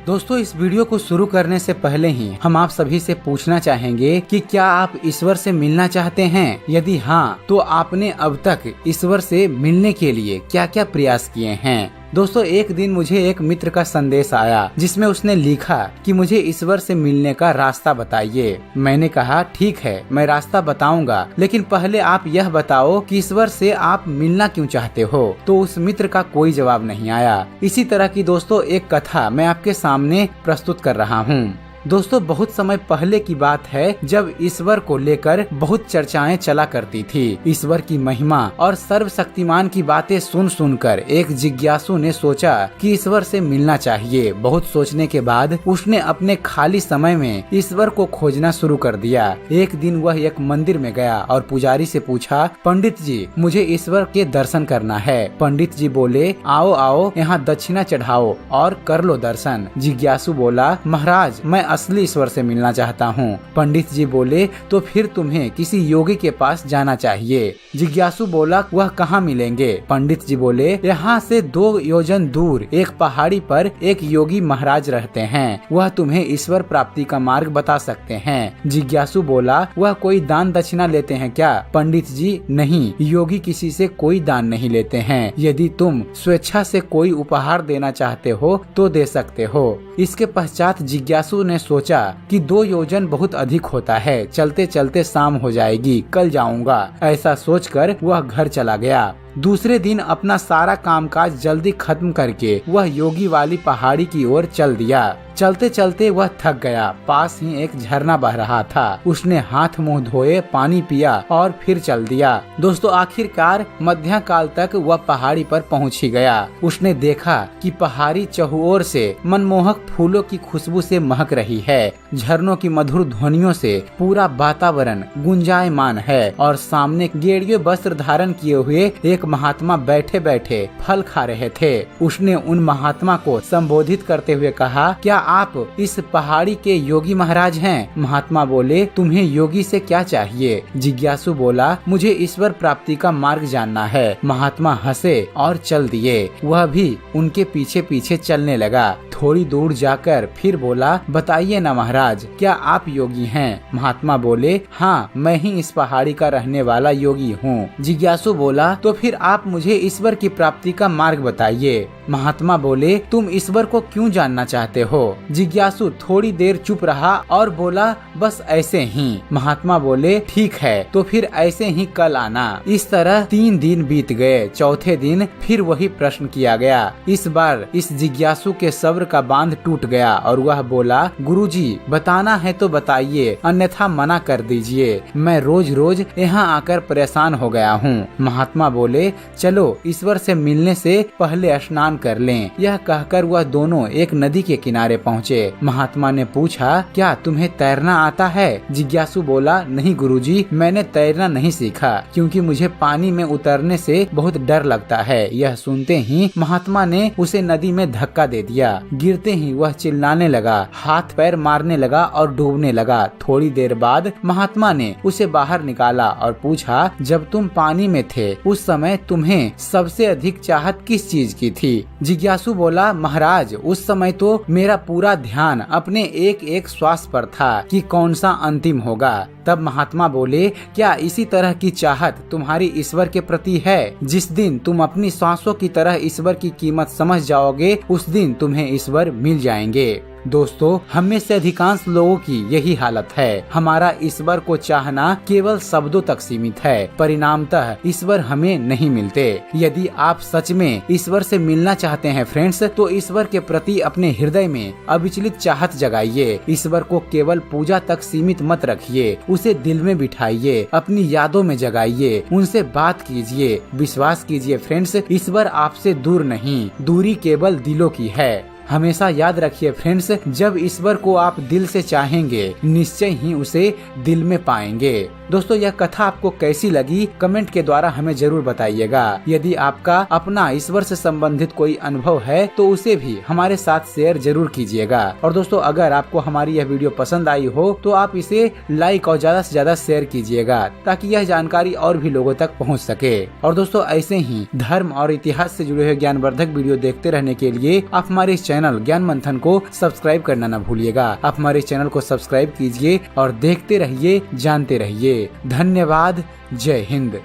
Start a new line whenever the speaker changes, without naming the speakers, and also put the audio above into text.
दोस्तों, इस वीडियो को शुरू करने से पहले ही हम आप सभी से पूछना चाहेंगे कि क्या आप ईश्वर से मिलना चाहते हैं? यदि हाँ, तो आपने अब तक ईश्वर से मिलने के लिए क्या क्या प्रयास किए हैं? दोस्तों, एक दिन मुझे एक मित्र का संदेश आया जिसमें उसने लिखा कि मुझे ईश्वर से मिलने का रास्ता बताइए। मैंने कहा ठीक है, मैं रास्ता बताऊंगा, लेकिन पहले आप यह बताओ कि ईश्वर से आप मिलना क्यों चाहते हो। तो उस मित्र का कोई जवाब नहीं आया। इसी तरह की दोस्तों एक कथा मैं आपके सामने प्रस्तुत कर रहा हूँ। दोस्तों, बहुत समय पहले की बात है जब ईश्वर को लेकर बहुत चर्चाएं चला करती थी। ईश्वर की महिमा और सर्वशक्तिमान की बातें सुन सुनकर एक जिज्ञासु ने सोचा कि ईश्वर से मिलना चाहिए। बहुत सोचने के बाद उसने अपने खाली समय में ईश्वर को खोजना शुरू कर दिया। एक दिन वह एक मंदिर में गया और पुजारी से पूछा, पंडित जी, मुझे ईश्वर के दर्शन करना है। पंडित जी बोले, आओ आओ, यहाँ दक्षिणा चढ़ाओ और कर लो दर्शन। जिज्ञासु बोला, महाराज, मैं असली ईश्वर से मिलना चाहता हूँ। पंडित जी बोले, तो फिर तुम्हें किसी योगी के पास जाना चाहिए। जिज्ञासु बोला, वह कहाँ मिलेंगे? पंडित जी बोले, यहाँ से 2 योजन दूर एक पहाड़ी पर एक योगी महाराज रहते हैं। वह तुम्हें ईश्वर प्राप्ति का मार्ग बता सकते हैं। जिज्ञासु बोला, वह कोई दान दक्षिणा लेते हैं क्या? पंडित जी, नहीं, योगी किसी से कोई दान नहीं लेते हैं। यदि तुम स्वेच्छा से कोई उपहार देना चाहते हो तो दे सकते हो। इसके पश्चात जिज्ञासु ने सोचा कि 2 योजन बहुत अधिक होता है, चलते चलते शाम हो जाएगी, कल जाऊंगा। ऐसा सोचकर वह घर चला गया। दूसरे दिन अपना सारा कामकाज जल्दी खत्म करके वह योगी वाली पहाड़ी की ओर चल दिया। चलते चलते वह थक गया। पास ही एक झरना बह रहा था। उसने हाथ मुंह धोए, पानी पिया और फिर चल दिया। दोस्तों, आखिरकार मध्य काल तक वह पहाड़ी पर पहुंच ही गया। उसने देखा कि पहाड़ी चहुओर से मनमोहक फूलों की खुशबू से महक रही है। झरनों की मधुर ध्वनियों से पूरा वातावरण गुंजायमान है और सामने गेड़ियों वस्त्र धारण किए हुए एक महात्मा बैठे बैठे फल खा रहे थे। उसने उन महात्मा को संबोधित करते हुए कहा, क्या आप इस पहाड़ी के योगी महाराज हैं? महात्मा बोले, तुम्हें योगी से क्या चाहिए? जिज्ञासु बोला, मुझे ईश्वर प्राप्ति का मार्ग जानना है। महात्मा हंसे और चल दिए। वह भी उनके पीछे पीछे चलने लगा। थोड़ी दूर जाकर फिर बोला, बताइए ना महाराज, क्या आप योगी हैं? महात्मा बोले, हाँ, मैं ही इस पहाड़ी का रहने वाला योगी हूँ। जिज्ञासु बोला, तो फिर आप मुझे ईश्वर की प्राप्ति का मार्ग बताइए। महात्मा बोले, तुम ईश्वर को क्यों जानना चाहते हो? जिज्ञासु थोड़ी देर चुप रहा और बोला, बस ऐसे ही। महात्मा बोले, ठीक है, तो फिर ऐसे ही कल आना। इस तरह 3 दिन बीत गए। चौथे दिन फिर वही प्रश्न किया गया। इस बार इस जिज्ञासु के सब्र का बांध टूट गया और वह बोला, गुरुजी, बताना है तो बताइए, अन्यथा मना कर दीजिए। मैं रोज रोज यहाँ आकर परेशान हो गया हूँ। महात्मा बोले, चलो ईश्वर से मिलने से पहले स्नान कर लें। यह कहकर वह दोनों एक नदी के किनारे पहुँचे। महात्मा ने पूछा, क्या तुम्हें तैरना आता है? जिज्ञासु बोला, नहीं गुरुजी, मैंने तैरना नहीं सीखा क्योंकि मुझे पानी में उतरने से बहुत डर लगता है। यह सुनते ही महात्मा ने उसे नदी में धक्का दे दिया। गिरते ही वह चिल्लाने लगा, हाथ पैर मारने लगा और डूबने लगा। थोड़ी देर बाद महात्मा ने उसे बाहर निकाला और पूछा, जब तुम पानी में थे उस समय तुम्हें सबसे अधिक चाहत किस चीज की थी? जिज्ञासु बोला, महाराज, उस समय तो मेरा पूरा ध्यान अपने एक एक श्वास पर था कि कौन सा अंतिम होगा। तब महात्मा बोले, क्या इसी तरह की चाहत तुम्हारी ईश्वर के प्रति है? जिस दिन तुम अपनी सांसों की तरह ईश्वर की कीमत समझ जाओगे, उस दिन तुम्हें ईश्वर मिल जाएंगे। दोस्तों, हम में से अधिकांश लोगों की यही हालत है। हमारा ईश्वर को चाहना केवल शब्दों तक सीमित है। परिणामतः ईश्वर हमें नहीं मिलते। यदि आप सच में ईश्वर से मिलना चाहते हैं फ्रेंड्स, तो ईश्वर के प्रति अपने हृदय में अविचलित चाहत जगाइए। ईश्वर को केवल पूजा तक सीमित मत रखिए, उसे दिल में बिठाइए, अपनी यादों में जगाइए, उनसे बात कीजिए। विश्वास कीजिए फ्रेंड्स, ईश्वर आपसे दूर नहीं, दूरी केवल दिलों की है। हमेशा याद रखिए फ्रेंड्स, जब ईश्वर को आप दिल से चाहेंगे, निश्चय ही उसे दिल में पाएंगे। दोस्तों, यह कथा आपको कैसी लगी कमेंट के द्वारा हमें जरूर बताइएगा। यदि आपका अपना ईश्वर से संबंधित कोई अनुभव है तो उसे भी हमारे साथ शेयर जरूर कीजिएगा। और दोस्तों, अगर आपको हमारी यह वीडियो पसंद आई हो तो आप इसे लाइक और ज्यादा से ज्यादा शेयर कीजिएगा ताकि यह जानकारी और भी लोगों तक पहुंच सके। और दोस्तों, ऐसे ही धर्म और इतिहास से जुड़े हुए ज्ञानवर्धक वीडियो देखते रहने के लिए आप हमारे चैनल ज्ञान मंथन को सब्सक्राइब करना न भूलिएगा। आप हमारे चैनल को सब्सक्राइब कीजिए और देखते रहिए, जानते रहिए। धन्यवाद। जय हिंद।